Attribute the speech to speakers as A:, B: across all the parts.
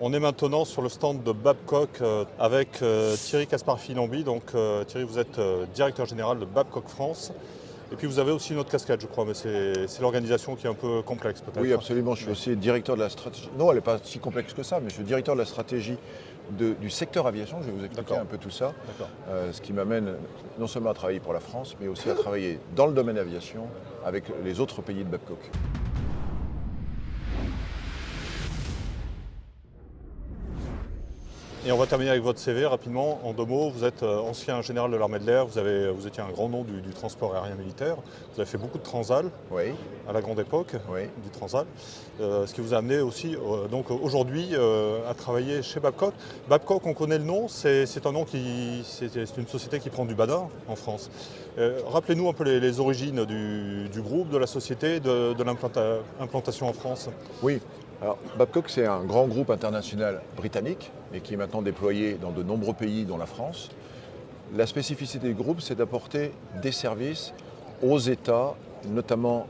A: On est maintenant sur le stand de Babcock avec Thierry Caspar-Filombi. Donc Thierry, vous êtes directeur général de Babcock France. Et puis vous avez aussi une autre casquette, je crois, mais c'est l'organisation qui est un peu complexe peut-être.
B: Oui, absolument. Je suis aussi directeur de la stratégie. Non, elle n'est pas si complexe que ça, mais je suis directeur de la stratégie du secteur aviation. Je vais vous expliquer un peu tout ça. Ce qui m'amène non seulement à travailler pour la France, mais aussi à travailler dans le domaine aviation avec les autres pays de Babcock.
A: Et on va terminer avec votre CV rapidement, en 2 mots. Vous êtes ancien général de l'armée de l'air, vous étiez un grand nom du transport aérien militaire. Vous avez fait beaucoup de transal à la grande époque du transal. Ce qui vous a amené aussi donc aujourd'hui à travailler chez Babcock. Babcock, on connaît le nom, c'est un nom c'est une société qui prend du badin en France. Rappelez-nous un peu les origines du groupe, de la société, de l'implantation en France.
B: Oui. Alors, Babcock, c'est un grand groupe international britannique et qui est maintenant déployé dans de nombreux pays, dont la France. La spécificité du groupe, c'est d'apporter des services aux États, notamment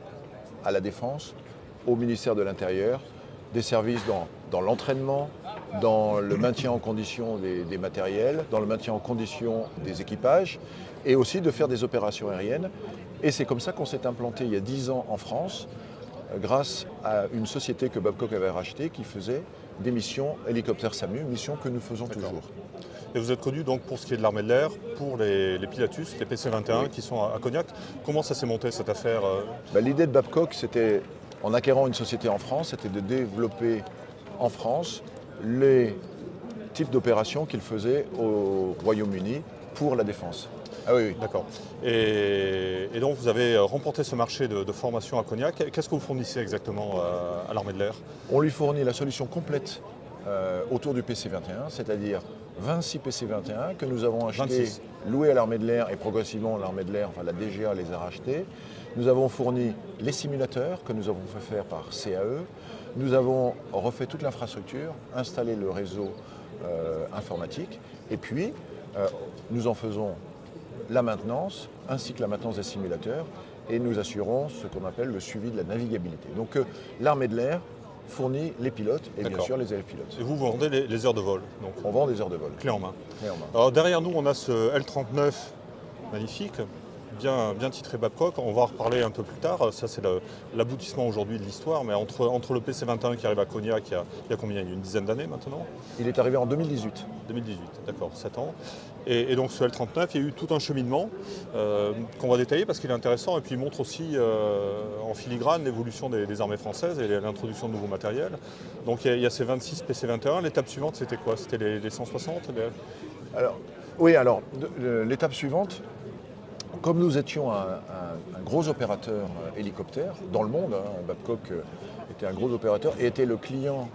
B: à la Défense, au ministère de l'Intérieur, des services dans l'entraînement, dans le maintien en condition des matériels, dans le maintien en condition des équipages, et aussi de faire des opérations aériennes. Et c'est comme ça qu'on s'est implanté il y a 10 ans en France, grâce à une société que Babcock avait rachetée qui faisait des missions hélicoptères SAMU, missions que nous faisons toujours.
A: Et vous êtes connu donc pour ce qui est de l'armée de l'air, pour les Pilatus, les PC-21 qui sont à Cognac. Comment ça s'est monté cette affaire
B: L'idée de Babcock, c'était, en acquérant une société en France, c'était de développer en France les types d'opérations qu'il faisait au Royaume-Uni pour la défense.
A: Ah oui. D'accord. Et donc vous avez remporté ce marché de formation à Cognac. Qu'est-ce que vous fournissez exactement à l'armée de l'air?
B: On lui fournit la solution complète autour du PC-21, c'est-à-dire 26 PC-21 que nous avons achetés, loués à l'armée de l'air et progressivement l'armée de l'air, enfin la DGA les a rachetés. Nous avons fourni les simulateurs que nous avons fait faire par CAE. Nous avons refait toute l'infrastructure, installé le réseau informatique et puis nous en faisons la maintenance, ainsi que la maintenance des simulateurs, et nous assurons ce qu'on appelle le suivi de la navigabilité. Donc l'armée de l'air fournit les pilotes et bien sûr les élèves pilotes.
A: Et vous vendez les heures de vol donc.
B: On vend des heures de vol.
A: Clé en main. Alors derrière nous, on a ce L39 magnifique, bien titré Babcock. On va en reparler un peu plus tard. Ça, c'est l'aboutissement aujourd'hui de l'histoire. Mais entre le PC-21 qui arrive à Cognac, il y a combien? Il y a une dizaine d'années maintenant?
B: Il est arrivé en 2018.
A: 2018, d'accord, 7 ans. Et donc ce L39, il y a eu tout un cheminement qu'on va détailler parce qu'il est intéressant et puis il montre aussi en filigrane l'évolution des armées françaises et l'introduction de nouveaux matériels. Donc il y a ces 26 PC-21. L'étape suivante, c'était quoi? C'était les 160
B: Alors, l'étape suivante, comme nous étions un gros opérateur hélicoptère dans le monde, Babcock était un gros opérateur et était le client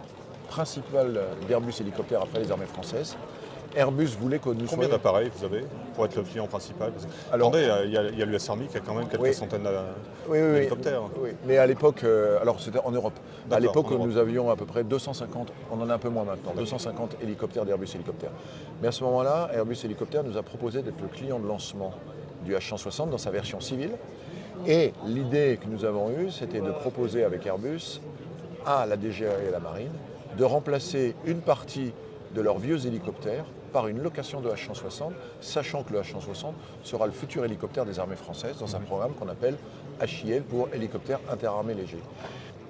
B: principal d'Airbus Hélicoptère après les armées françaises. Airbus voulait que nous
A: Combien d'appareils vous avez pour être le client principal? Attendez, il y a l'US Army qui a quand même quelques centaines d'hélicoptères.
B: Oui, mais à l'époque, alors c'était en Europe. À l'époque, nous avions à peu près 250, on en a un peu moins maintenant, 250 hélicoptères d'Airbus Hélicoptère. Mais à ce moment-là, Airbus Hélicoptère nous a proposé d'être le client de lancement du H160 dans sa version civile. Et l'idée que nous avons eue, c'était de proposer avec Airbus à la DGA et à la Marine de remplacer une partie de leurs vieux hélicoptères par une location de H160, sachant que le H160 sera le futur hélicoptère des armées françaises dans un programme qu'on appelle HIL pour hélicoptère interarmées léger.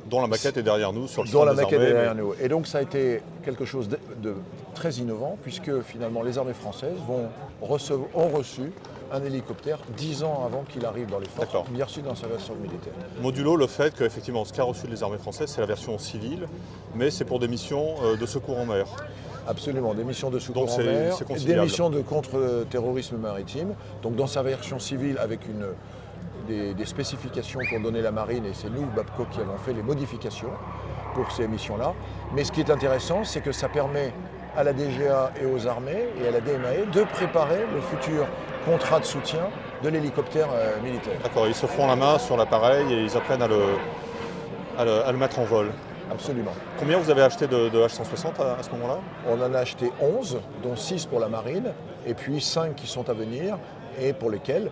A: Dont la maquette est derrière nous sur le
B: stand
A: des
B: armées. Dont la maquette est derrière nous. Et donc ça a été quelque chose de très innovant puisque finalement les armées françaises ont reçu un hélicoptère 10 ans avant qu'il arrive dans les forces, bien reçu dans sa version militaire.
A: Modulo le fait qu'effectivement ce qu'a reçu les armées françaises, c'est la version civile, mais c'est pour des missions de secours en mer.
B: Absolument, des missions de secours en mer, des missions de contre-terrorisme maritime. Donc dans sa version civile avec des spécifications qu'ont donné la marine et c'est nous, Babcock, qui avons fait les modifications pour ces missions-là. Mais ce qui est intéressant, c'est que ça permet à la DGA et aux armées et à la DMAE de préparer le futur contrat de soutien de l'hélicoptère militaire.
A: D'accord, ils se font la main sur l'appareil et ils apprennent à le mettre en vol.
B: Absolument.
A: Combien vous avez acheté de H160 à ce moment-là?
B: On en a acheté 11, dont 6 pour la marine, et puis 5 qui sont à venir, et pour lesquels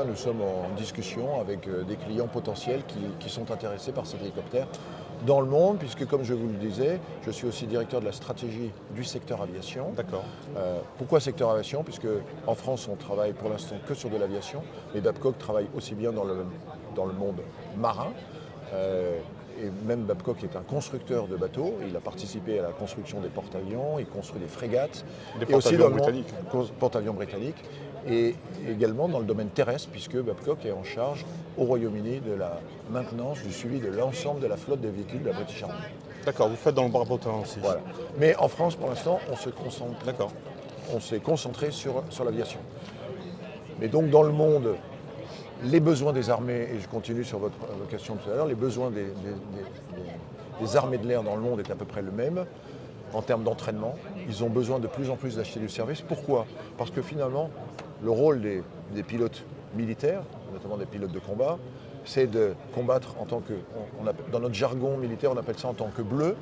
B: nous sommes en discussion avec des clients potentiels qui sont intéressés par cet hélicoptère dans le monde, puisque comme je vous le disais, je suis aussi directeur de la stratégie du secteur aviation.
A: D'accord.
B: Pourquoi secteur aviation? Puisque en France, on travaille pour l'instant que sur de l'aviation, mais Babcock travaille aussi bien dans le monde marin. Et même Babcock est un constructeur de bateaux. Il a participé à la construction des porte-avions, il construit des frégates.
A: Des porte-avions britanniques.
B: Porte-avions britanniques. Et également dans le domaine terrestre, puisque Babcock est en charge au Royaume-Uni de la maintenance, du suivi de l'ensemble de la flotte des véhicules de la British Army.
A: D'accord, vous faites dans le barbotin aussi.
B: Voilà. Mais en France, pour l'instant, on s'est concentré sur l'aviation. Mais donc dans le monde, les besoins des armées, et je continue sur votre question de tout à l'heure, les besoins des armées de l'air dans le monde est à peu près le même en termes d'entraînement. Ils ont besoin de plus en plus d'acheter du service. Pourquoi? Parce que finalement, le rôle des pilotes militaires, notamment des pilotes de combat, c'est de combattre en tant que, dans notre jargon militaire, on appelle ça en tant que bleu,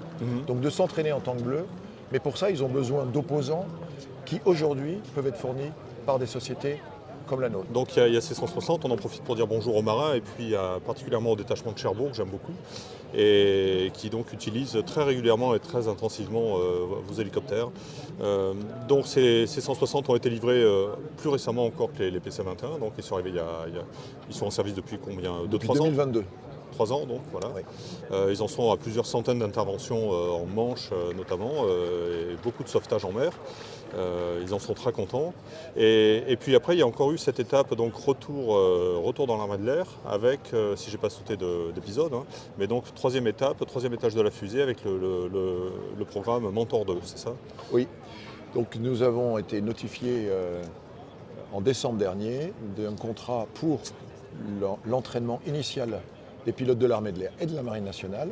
B: donc de s'entraîner en tant que bleu. Mais pour ça, ils ont besoin d'opposants qui aujourd'hui peuvent être fournis par des sociétés comme la nôtre.
A: Donc il y a ces 160, on en profite pour dire bonjour aux marins et puis particulièrement au détachement de Cherbourg, que j'aime beaucoup, et qui donc utilise très régulièrement et très intensivement vos hélicoptères. Donc ces 160 ont été livrés plus récemment encore que les PC-21, donc ils sont arrivés ils sont en service depuis combien?
B: Depuis 2022.
A: 3 ans, donc voilà. Oui. Ils en sont à plusieurs centaines d'interventions en Manche notamment, et beaucoup de sauvetage en mer. Ils en sont très contents. Et puis après, il y a encore eu cette étape, donc retour dans l'armée de l'air, avec, si j'ai pas sauté d'épisode, mais donc troisième étage de la fusée avec le programme Mentor 2, c'est ça?
B: Oui. Donc nous avons été notifiés en décembre dernier d'un contrat pour l'entraînement initial des pilotes de l'armée de l'air et de la marine nationale.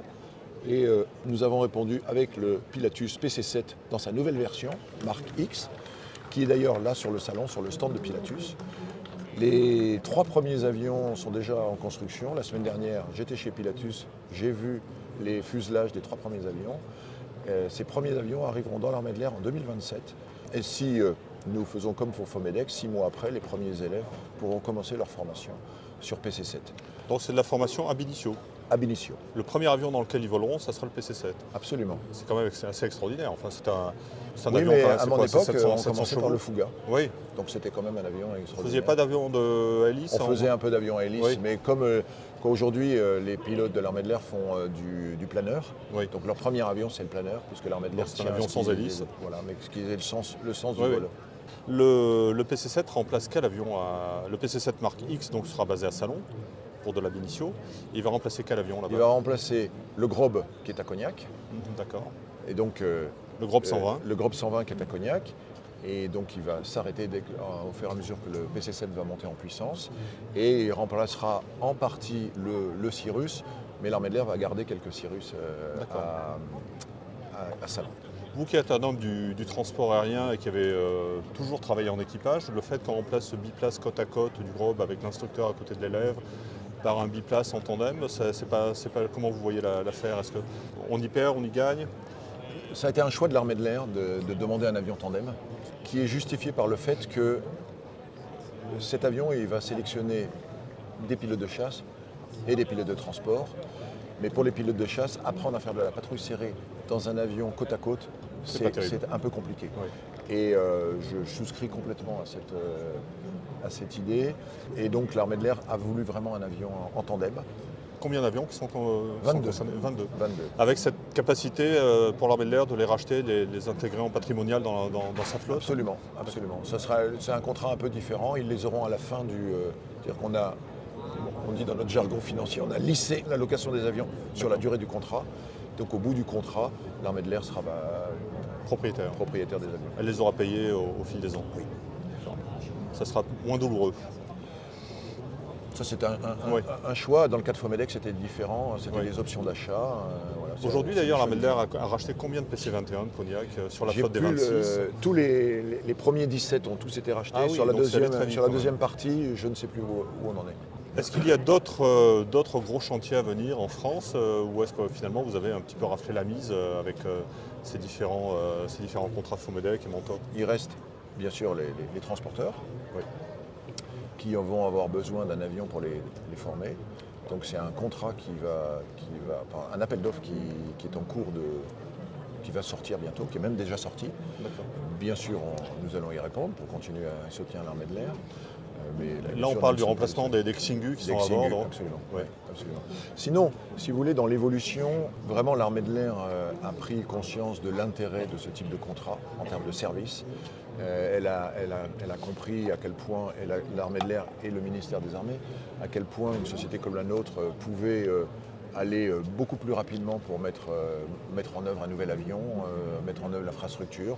B: Et nous avons répondu avec le Pilatus PC-7 dans sa nouvelle version, marque X, qui est d'ailleurs là sur le salon, sur le stand de Pilatus. Les 3 premiers avions sont déjà en construction. La semaine dernière, j'étais chez Pilatus, j'ai vu les fuselages des 3 premiers avions. Ces premiers avions arriveront dans l'armée de l'air en 2027. Et si nous faisons comme pour Fomedex, 6 mois après, les premiers élèves pourront commencer leur formation sur PC-7.
A: Donc c'est de la formation ab initio.
B: Ab initio.
A: Le premier avion dans lequel ils voleront, ça sera le PC-7.
B: Absolument.
A: C'est quand même assez extraordinaire. Enfin, c'est un
B: oui,
A: avion.
B: Mais à mon époque,
A: 700,
B: on commençait par le Fouga.
A: Oui.
B: Donc c'était quand même un avion extraordinaire.
A: Vous ne faisiez pas d'avion de hélice?
B: On faisait un peu d'avion à hélice, oui. Mais comme aujourd'hui les pilotes de l'armée de l'air font du planeur, oui. Donc leur premier avion c'est le planeur, puisque l'armée de l'air
A: c'est un avion sans hélice.
B: Voilà, mais ce qui est le sens du vol.
A: Le PC-7 remplace quel avion? Le PC-7 marque X donc sera basé à Salon pour de l'ab initio. Il va remplacer quel avion là-bas?
B: Il va remplacer le Grob qui est à Cognac.
A: D'accord.
B: Et donc
A: le Grob 120.
B: Le Grob 120 qui est à Cognac. Et donc il va s'arrêter au fur et à mesure que le PC-7 va monter en puissance. Et il remplacera en partie le Cirrus, mais l'armée de l'air va garder quelques Cirrus à Salon.
A: Vous qui êtes un homme du transport aérien et qui avez toujours travaillé en équipage, le fait qu'on remplace ce biplace côte à côte du Grob avec l'instructeur à côté de l'élève par un biplace en tandem, c'est pas comment vous voyez l'affaire? Est-ce qu'on y perd, on y gagne?
B: Ça a été un choix de l'armée de l'air de demander un avion tandem, qui est justifié par le fait que cet avion il va sélectionner des pilotes de chasse et des pilotes de transport. Mais pour les pilotes de chasse, apprendre à faire de la patrouille serrée dans un avion côte à côte, c'est un peu compliqué. Oui. Et je souscris complètement à cette idée. Et donc l'armée de l'air a voulu vraiment un avion en tandem.
A: Combien d'avions qui sont
B: 22.
A: 22. Avec cette capacité pour l'armée de l'air de les racheter, de les intégrer en patrimonial dans sa flotte?
B: Absolument, absolument. C'est un contrat un peu différent. Ils les auront à la fin du... c'est-à-dire qu'on a... On dit dans notre jargon financier, on a lissé la location des avions sur la durée du contrat. Donc au bout du contrat, l'armée de l'air sera propriétaire des avions.
A: Elle les aura payés au fil des ans?
B: Oui.
A: Ça sera moins douloureux?
B: Ça c'est un choix. Dans le cas de Fomedex, c'était différent. C'était des options d'achat.
A: Voilà. Aujourd'hui d'ailleurs, l'armée de l'air a racheté combien de PC-21 de Cognac sur la flotte des 26?
B: Tous les premiers 17 ont tous été rachetés.
A: Ah oui,
B: sur la deuxième partie, je ne sais plus où on en est.
A: Est-ce qu'il y a d'autres gros chantiers à venir en France ou est-ce que finalement vous avez un petit peu raflé la mise avec ces différents contrats Fomedex et Mentor?
B: Il reste bien sûr les transporteurs qui vont avoir besoin d'un avion pour les former. Donc c'est un contrat un appel d'offres qui est en cours qui va sortir bientôt, qui est même déjà sorti. Bien sûr, nous allons y répondre pour continuer à soutenir l'armée de l'air.
A: Là, on parle du remplacement des Xingu qui sont à bord.
B: Absolument, absolument. Sinon, si vous voulez, dans l'évolution, vraiment l'armée de l'air a pris conscience de l'intérêt de ce type de contrat en termes de service. Elle a compris à quel point l'armée de l'air et le ministère des Armées, à quel point une société comme la nôtre pouvait aller beaucoup plus rapidement pour mettre en œuvre un nouvel avion, mettre en œuvre l'infrastructure.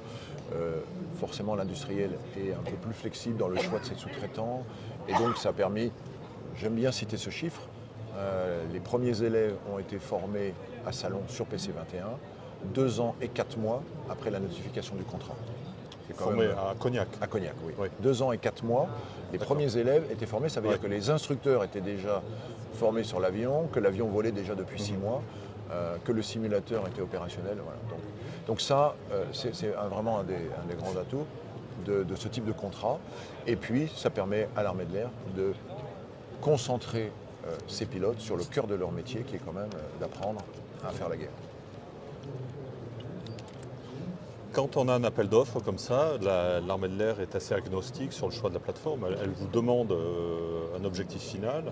B: Forcément, l'industriel est un peu plus flexible dans le choix de ses sous-traitants. Et donc, ça a permis, j'aime bien citer ce chiffre, les premiers élèves ont été formés à Salon sur PC-21, 2 ans et 4 mois après la notification du contrat.
A: Formés à Cognac.
B: À Cognac, oui. 2 ans et 4 mois. Les premiers élèves étaient formés, ça veut dire que les instructeurs étaient déjà formés sur l'avion, que l'avion volait déjà depuis 6 mois, que le simulateur était opérationnel. Voilà. Donc ça, c'est vraiment un des grands atouts de ce type de contrat. Et puis, ça permet à l'armée de l'air de concentrer ses pilotes sur le cœur de leur métier, qui est quand même d'apprendre à faire la guerre.
A: Quand on a un appel d'offres comme ça, l'armée de l'air est assez agnostique sur le choix de la plateforme. Elle vous demande un objectif final,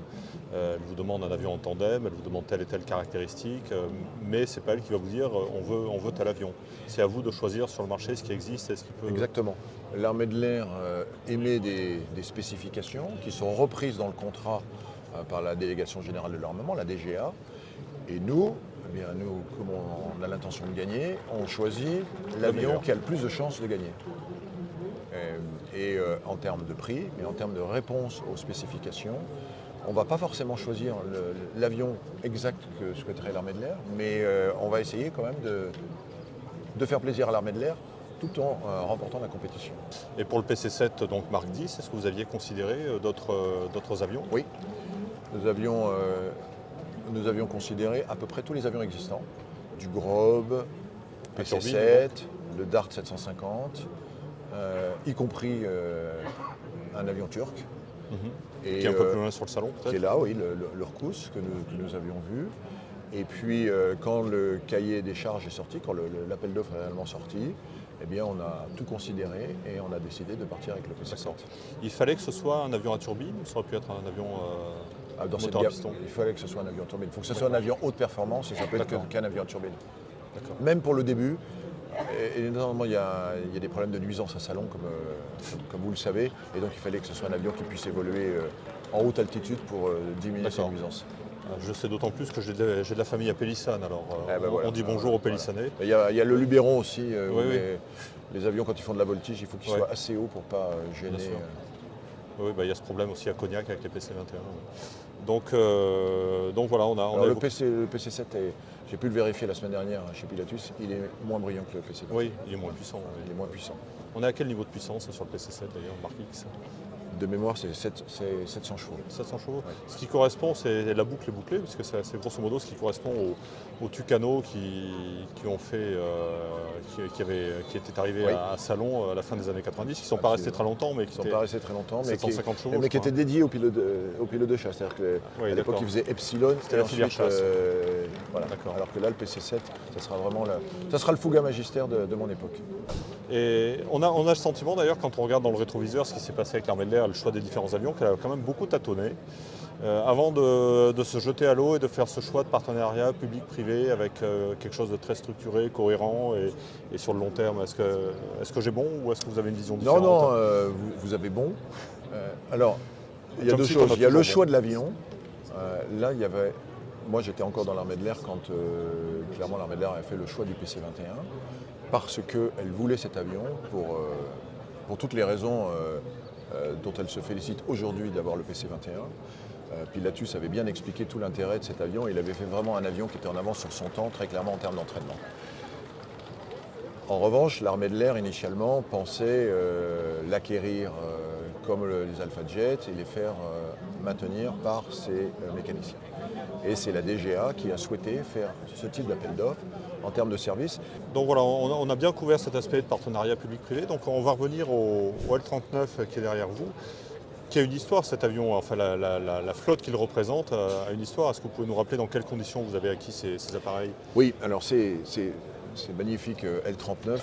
A: elle vous demande un avion en tandem, elle vous demande telle et telle caractéristique, mais ce n'est pas elle qui va vous dire on veut tel avion. C'est à vous de choisir sur le marché ce qui existe et ce qui peut...
B: Exactement. L'armée de l'air émet des spécifications qui sont reprises dans le contrat par la délégation générale de l'armement, la DGA, et nous, comme on a l'intention de gagner, on choisit l'avion qui a le plus de chances de gagner. Et en termes de prix, mais en termes de réponse aux spécifications, on ne va pas forcément choisir l'avion exact que souhaiterait l'armée de l'air, mais on va essayer quand même de faire plaisir à l'armée de l'air tout en remportant la compétition.
A: Et pour le PC-7, donc Mark X, est-ce que vous aviez considéré d'autres avions?
B: Oui, nous avions considéré à peu près tous les avions existants, du Grob, PC-7, le Dart 750, y compris un avion turc.
A: Qui est un peu plus loin sur le salon peut-être?
B: Qui est là, oui, le Rkus que nous avions vu. Et puis quand le cahier des charges est sorti, quand l'appel d'offres est réellement sorti, eh bien, on a tout considéré et on a décidé de partir avec le PC-7.
A: Il fallait que ce soit un avion à turbine ou ça aurait pu être un avion moteur à piston?
B: Il fallait que ce soit un avion à turbine. Il faut que ce soit un avion haute performance et ça peut être qu'un avion à turbine. Même pour le début. Et normalement, il y a des problèmes de nuisance à Salon, comme vous le savez. Et donc, il fallait que ce soit un avion qui puisse évoluer en haute altitude pour diminuer ces nuisances.
A: Je sais d'autant plus que j'ai de la famille à Pélissane, alors on dit bonjour aux Pélissanais.
B: Il y a le Luberon aussi, les avions quand ils font de la voltige, il faut qu'ils soient assez hauts pour ne pas gêner.
A: Oui, il y a ce problème aussi à Cognac avec les PC-21. Donc voilà, on a
B: le PC-7, j'ai pu le vérifier la semaine dernière chez Pilatus, il est moins brillant que le PC-7.
A: Oui, il est moins puissant.
B: Il est moins puissant.
A: On est à quel niveau de puissance sur le PC-7 d'ailleurs, Mark X?
B: De mémoire, c'est 700 chevaux.
A: 700 chevaux.
B: Ouais.
A: Ce qui correspond, c'est la boucle est bouclée, puisque c'est grosso modo ce qui correspond aux Tucano qui étaient arrivés à Salon à la fin des années 90, qui ne sont pas restés très longtemps, mais qui étaient 750 chevaux.
B: Mais qui étaient dédiés aux pilotes de chasse. C'est-à-dire qu'à l'époque, ils faisaient Epsilon.
A: C'était la filière chasse.
B: Voilà. Alors que là, le PC-7, ça sera le Fouga Magister de mon époque.
A: Et on a le sentiment d'ailleurs, quand on regarde dans le rétroviseur ce qui s'est passé avec l'armée de l'air, le choix des différents avions, qu'elle a quand même beaucoup tâtonné avant de se jeter à l'eau et de faire ce choix de partenariat public-privé avec quelque chose de très structuré, cohérent et sur le long terme. Est-ce que j'ai bon ou est-ce que vous avez une vision différente?
B: Non, vous avez bon. Alors, il y a deux choses. Il y a le choix de l'avion. Là, il y avait... Moi, j'étais encore dans l'armée de l'air quand clairement l'armée de l'air avait fait le choix du PC-21 parce qu'elle voulait cet avion pour toutes les raisons dont elle se félicite aujourd'hui d'avoir le PC-21. Pilatus avait bien expliqué tout l'intérêt de cet avion. Il avait fait vraiment un avion qui était en avance sur son temps, très clairement en termes d'entraînement. En revanche, l'armée de l'air, initialement, pensait l'acquérir comme les Alpha Jet et les faire maintenir par ses mécaniciens. Et c'est la DGA qui a souhaité faire ce type d'appel d'offres en termes de service.
A: Donc voilà, on a bien couvert cet aspect de partenariat public-privé. Donc on va revenir au L39 qui est derrière vous. qui a une histoire cet avion, enfin la flotte qu'il représente a une histoire. Est-ce que vous pouvez nous rappeler dans quelles conditions vous avez acquis ces appareils?
B: Oui, alors ces magnifiques L-39,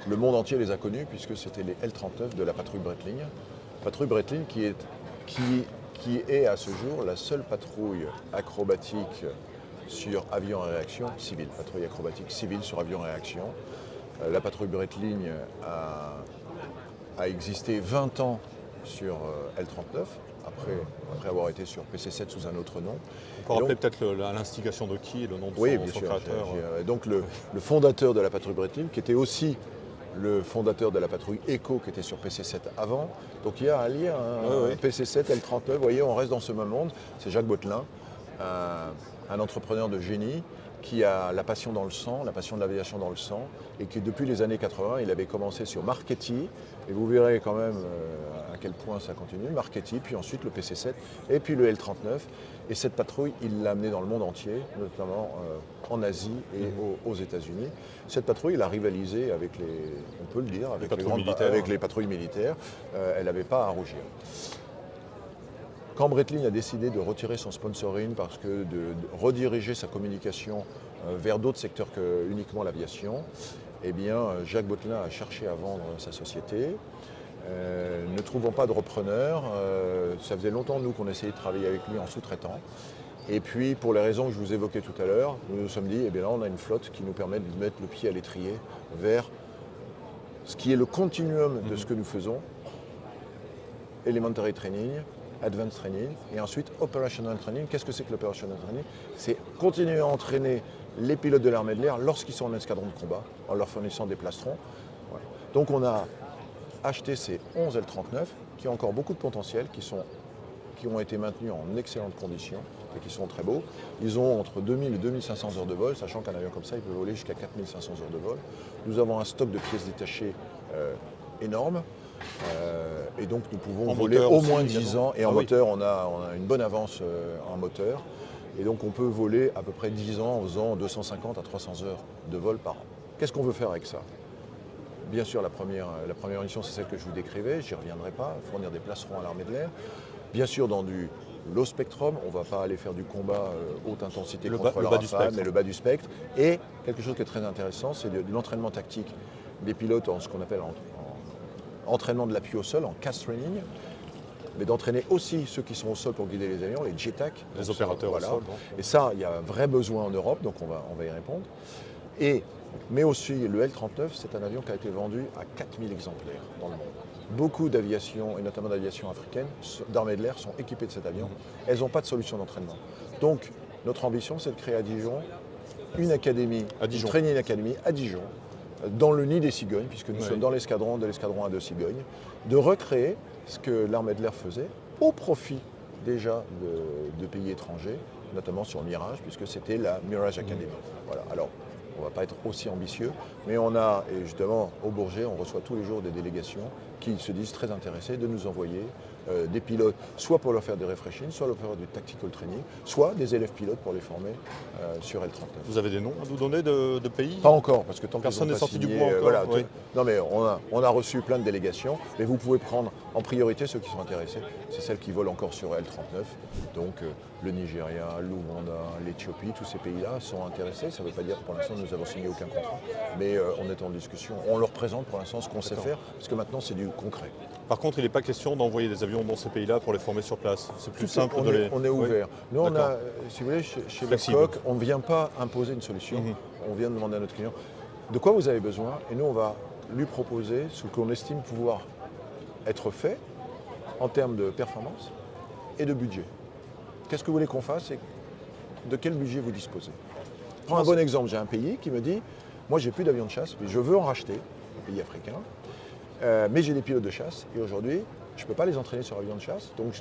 B: le monde entier les a connus puisque c'était les L-39 de la patrouille Breitling. Patrouille Breitling qui est à ce jour la seule patrouille acrobatique sur avion à réaction civile, patrouille acrobatique civile sur avion à réaction. La patrouille Breitling a existé 20 ans sur L-39, après avoir été sur PC-7 sous un autre nom.
A: On peut rappeler peut-être l'instigation de qui et le nom de son créateur.
B: Donc le fondateur de la patrouille Breitling, qui était aussi le fondateur de la patrouille Echo, qui était sur PC-7 avant. Donc il y a un lien, PC-7, L-39, vous voyez, on reste dans ce même monde. C'est Jacques Bottelin, un entrepreneur de génie, qui a la passion dans le sang, la passion de l'aviation dans le sang, et qui depuis les années 80, il avait commencé sur Marchetti, et vous verrez quand même à quel point ça continue, Marchetti, puis ensuite le PC-7, et puis le L-39, et cette patrouille, il l'a amenée dans le monde entier, notamment en Asie et aux États-Unis. Cette patrouille, il a rivalisé avec on peut le dire, avec les patrouilles militaires, elle n'avait pas à rougir. Quand Breitling a décidé de retirer son sponsoring parce que de rediriger sa communication vers d'autres secteurs que uniquement l'aviation, eh bien Jacques Bottelin a cherché à vendre sa société. Ne trouvant pas de repreneur, ça faisait longtemps nous qu'on essayait de travailler avec lui en sous-traitant. Et puis pour les raisons que je vous évoquais tout à l'heure, nous nous sommes dit, eh bien là on a une flotte qui nous permet de mettre le pied à l'étrier vers ce qui est le continuum de ce que nous faisons, Elementary Training, Advanced Training, et ensuite Operational Training. Qu'est-ce que c'est que l'Operational Training? C'est continuer à entraîner les pilotes de l'armée de l'air lorsqu'ils sont en escadron de combat, en leur fournissant des plastrons. Ouais. Donc on a acheté ces 11 L-39, qui ont encore beaucoup de potentiel, qui ont été maintenus en excellentes conditions, et qui sont très beaux. Ils ont entre 2000 et 2500 heures de vol, sachant qu'un avion comme ça, il peut voler jusqu'à 4500 heures de vol. Nous avons un stock de pièces détachées énorme. Et donc nous pouvons voler au moins 10 ans. Et en moteur, on a une bonne avance en moteur. Et donc on peut voler à peu près 10 ans en faisant 250 à 300 heures de vol par an. Qu'est-ce qu'on veut faire avec ça? Bien sûr, la première mission, c'est celle que je vous décrivais, j'y reviendrai pas, fournir des placerons à l'armée de l'air. Bien sûr, dans du low spectrum, on ne va pas aller faire du combat haute intensité contre le Rafale, mais le bas du spectre. Et quelque chose qui est très intéressant, c'est de l'entraînement tactique des pilotes en ce qu'on appelle entraînement de l'appui au sol, en cast training, mais d'entraîner aussi ceux qui sont au sol pour guider les avions, les JTAC.
A: Les opérateurs
B: voilà.
A: au sol.
B: Et ça, il y a un vrai besoin en Europe, donc on va y répondre. Mais aussi, le L-39, c'est un avion qui a été vendu à 4000 exemplaires dans le monde. Beaucoup d'aviation, et notamment d'aviation africaine, d'armée de l'air, sont équipées de cet avion. Elles n'ont pas de solution d'entraînement. Donc, notre ambition, c'est de créer à Dijon une académie, une training academy à Dijon, dans le nid des cigognes, puisque nous sommes dans l'escadron A de cigognes, de recréer ce que l'armée de l'air faisait au profit déjà de pays étrangers, notamment sur Mirage, puisque c'était la Mirage Academy. Voilà. Alors, on ne va pas être aussi ambitieux, mais on a, et justement au Bourget, on reçoit tous les jours des délégations qui se disent très intéressées de nous envoyer des pilotes, soit pour leur faire des refreshings, soit leur faire du tactical training, soit des élèves pilotes pour les former sur L-39.
A: Vous avez des noms à nous donner de pays?
B: Pas encore, parce que tant que
A: personne n'est sorti du bois encore.
B: Voilà, non mais on a reçu plein de délégations, mais vous pouvez prendre en priorité ceux qui sont intéressés. C'est celles qui volent encore sur L-39, donc le Nigeria, l'Ouganda, l'Éthiopie, tous ces pays-là sont intéressés. Ça ne veut pas dire que pour l'instant nous n'avons signé aucun contrat, mais on est en discussion. On leur présente pour l'instant ce qu'on sait faire, parce que maintenant c'est du concret.
A: Par contre, il n'est pas question d'envoyer des avions dans ces pays-là pour les former sur place. C'est plus simple
B: on est ouvert. Nous, on a, si vous voulez, chez Babcock, on ne vient pas imposer une solution. On vient demander à notre client de quoi vous avez besoin, et nous, on va lui proposer ce qu'on estime pouvoir être fait en termes de performance et de budget. Qu'est-ce que vous voulez qu'on fasse et de quel budget vous disposez? Prends un bon exemple. J'ai un pays qui me dit, moi, j'ai plus d'avions de chasse, mais je veux en racheter, un pays africain. Mais j'ai des pilotes de chasse et aujourd'hui, je ne peux pas les entraîner sur avion de chasse, donc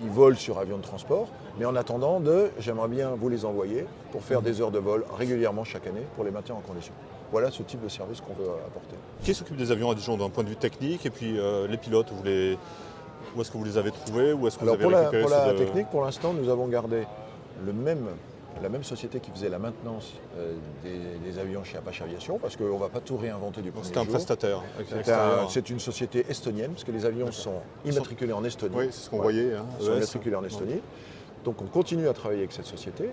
B: ils volent sur avion de transport. Mais en attendant, j'aimerais bien vous les envoyer pour faire des heures de vol régulièrement chaque année pour les maintenir en condition. Voilà ce type de service qu'on veut apporter.
A: Qui s'occupe des avions à Dijon d'un point de vue technique? Et puis les pilotes, où est-ce que vous les avez trouvés? Ou est-ce que vous avez récupéré
B: pour la technique, pour l'instant, nous avons gardé le même la même société qui faisait la maintenance des avions chez Apache Aviation, parce qu'on ne va pas tout réinventer du premier jour.
A: C'était un prestataire.
B: C'est une société estonienne, parce que les avions sont immatriculés en Estonie.
A: Oui, c'est ce qu'on voyait. Hein,
B: ils sont immatriculés en Estonie. Donc on continue à travailler avec cette société.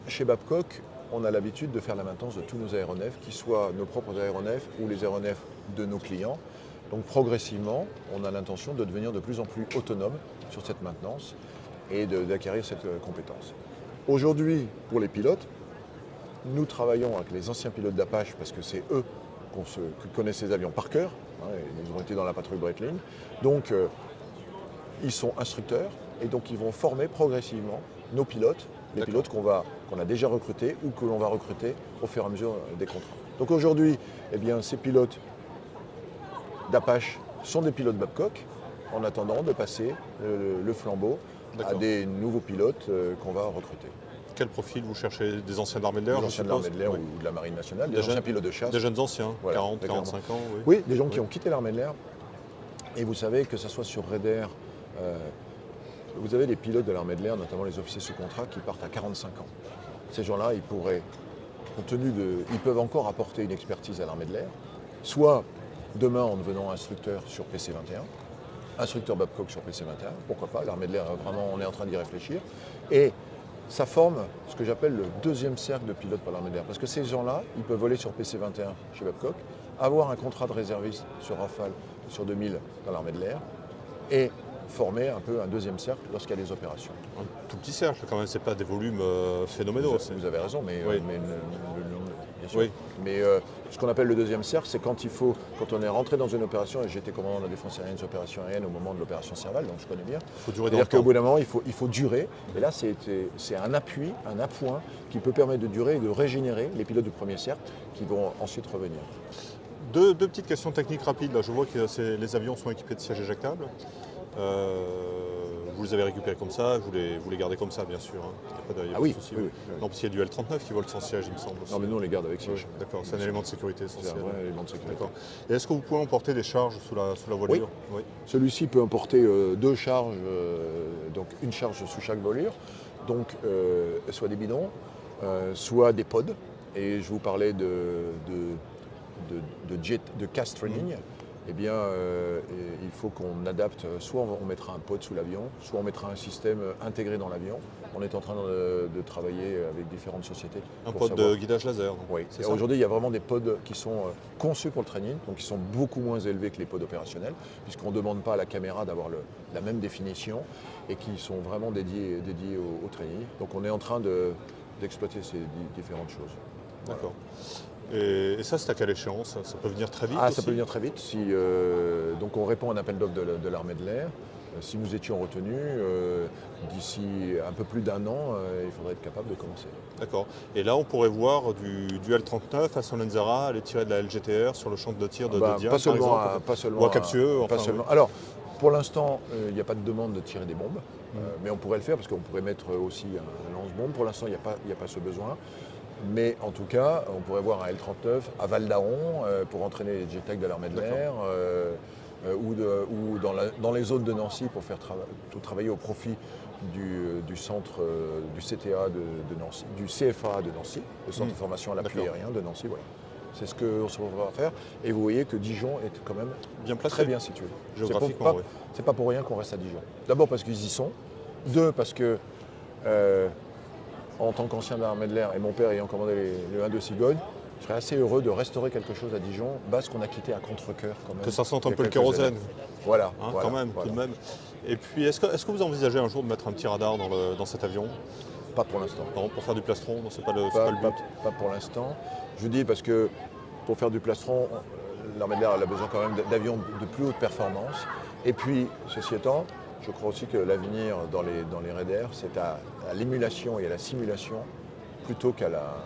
B: Chez Babcock, on a l'habitude de faire la maintenance de tous nos aéronefs, qu'ils soient nos propres aéronefs ou les aéronefs de nos clients. Donc progressivement, on a l'intention de devenir de plus en plus autonome sur cette maintenance et d'acquérir cette compétence. Aujourd'hui, pour les pilotes, nous travaillons avec les anciens pilotes d'Apache parce que c'est eux qui connaissent ces avions par cœur. Hein, ils ont été dans la patrouille Breitling. Donc ils sont instructeurs et donc ils vont former progressivement nos pilotes, les pilotes qu'on a déjà recrutés ou que l'on va recruter au fur et à mesure des contrats. Donc aujourd'hui, eh bien, ces pilotes d'Apache sont des pilotes Babcock en attendant de passer le flambeau à des nouveaux pilotes qu'on va recruter.
A: Quel profil vous cherchez? Des anciens de l'armée de l'air?
B: Des anciens de l'armée de l'air ou de la marine nationale, des anciens pilotes de chasse.
A: Des jeunes anciens, voilà, 40, 45 ans, oui.
B: Oui, des gens qui ont quitté l'armée de l'air. Et vous savez que ce soit sur Raider, vous avez des pilotes de l'armée de l'air, notamment les officiers sous contrat, qui partent à 45 ans. Ces gens-là, ils pourraient, ils peuvent encore apporter une expertise à l'armée de l'air, soit demain en devenant instructeur sur PC-21, instructeur Babcock sur PC-21, pourquoi pas, l'armée de l'air, vraiment, on est en train d'y réfléchir. Et ça forme ce que j'appelle le deuxième cercle de pilotes par l'armée de l'air. Parce que ces gens-là, ils peuvent voler sur PC-21 chez Babcock, avoir un contrat de réserviste sur Rafale, sur 2000 dans l'armée de l'air, et former un peu un deuxième cercle lorsqu'il y a des opérations.
A: Un tout petit cercle quand même, c'est pas des volumes phénoménaux.
B: Vous avez raison, mais,
A: oui.
B: Bien sûr.
A: Oui.
B: Mais ce qu'on appelle le deuxième cercle, c'est quand on est rentré dans une opération, et j'étais commandant de la défense aérienne des opérations aériennes au moment de l'opération Serval, donc je connais bien.
A: Il faut durer.
B: C'est-à-dire qu'au bout d'un moment, il faut durer. Et là, c'est un appui, un appoint qui peut permettre de durer et de régénérer les pilotes du premier cercle qui vont ensuite revenir.
A: Deux petites questions techniques rapides. Là, je vois que les avions sont équipés de sièges éjectables. Vous les avez récupérés comme ça, vous les gardez comme ça, bien sûr. Hein. Il n'y a pas de souci. Oui. Non, parce qu'il y a du L39 qui vole sans siège, il me semble. Aussi.
B: Non, mais nous, on les garde avec siège.
A: Oui, d'accord, c'est un élément de sécurité essentiel.
B: C'est un vrai élément de sécurité.
A: Et est-ce que vous pouvez emporter des charges sous la voilure?
B: Oui. Celui-ci peut emporter deux charges, donc une charge sous chaque voilure, donc soit des bidons, soit des pods. Et je vous parlais de cast training. Eh bien, il faut qu'on adapte, soit on mettra un pod sous l'avion, soit on mettra un système intégré dans l'avion. On est en train de travailler avec différentes sociétés.
A: Un pod de guidage laser.
B: Oui. Aujourd'hui, il y a vraiment des pods qui sont conçus pour le training, donc qui sont beaucoup moins élevés que les pods opérationnels, puisqu'on ne demande pas à la caméra d'avoir la même définition et qui sont vraiment dédiés au training. Donc on est en train d'exploiter ces différentes choses.
A: D'accord. Et ça, c'est à quelle échéance? Ça peut venir très vite?
B: Ça peut venir très vite. Donc on répond à un appel d'offres de l'armée de l'air. Si nous étions retenus, d'ici un peu plus d'un an, il faudrait être capable de commencer.
A: D'accord. Et là, on pourrait voir du L39 à Solenzara aller tirer de la LGTR sur le champ de tir de Dien,
B: pas seulement
A: ou à Capsieux.
B: Pas seulement. Oui. Alors, pour l'instant, il n'y a pas de demande de tirer des bombes, mais on pourrait le faire parce qu'on pourrait mettre aussi un lance-bombe. Pour l'instant, il n'y a pas ce besoin. Mais en tout cas, on pourrait voir un L39 à Val d'Aron pour entraîner les JTAC de l'armée de l'air ou dans les zones de Nancy pour faire travailler au profit du centre du CTA de Nancy, du CFA de Nancy, le centre de formation à l'appui aérien de Nancy. Voilà. C'est ce qu'on se va faire. Et vous voyez que Dijon est quand même
A: bien placé,
B: très bien situé.
A: Géographiquement, oui.
B: C'est pas pour rien qu'on reste à Dijon. D'abord parce qu'ils y sont. Deux, parce que en tant qu'ancien de l'armée de l'air et mon père ayant commandé le 1-2 Cigogne, je serais assez heureux de restaurer quelque chose à Dijon, base qu'on a quitté à contre-cœur quand même.
A: Que ça sente un peu le kérosène.
B: Voilà,
A: quand même, tout de même. Et puis, est-ce que vous envisagez un jour de mettre un petit radar dans cet avion?
B: Pas pour l'instant.
A: Non, pour faire du plastron, c'est pas le but.
B: Pas pour l'instant. Je vous dis parce que pour faire du plastron, l'armée de l'air a besoin quand même d'avions de plus haute performance. Et puis, ceci étant, je crois aussi que l'avenir dans les raiders, c'est à l'émulation et à la simulation plutôt qu'au radar.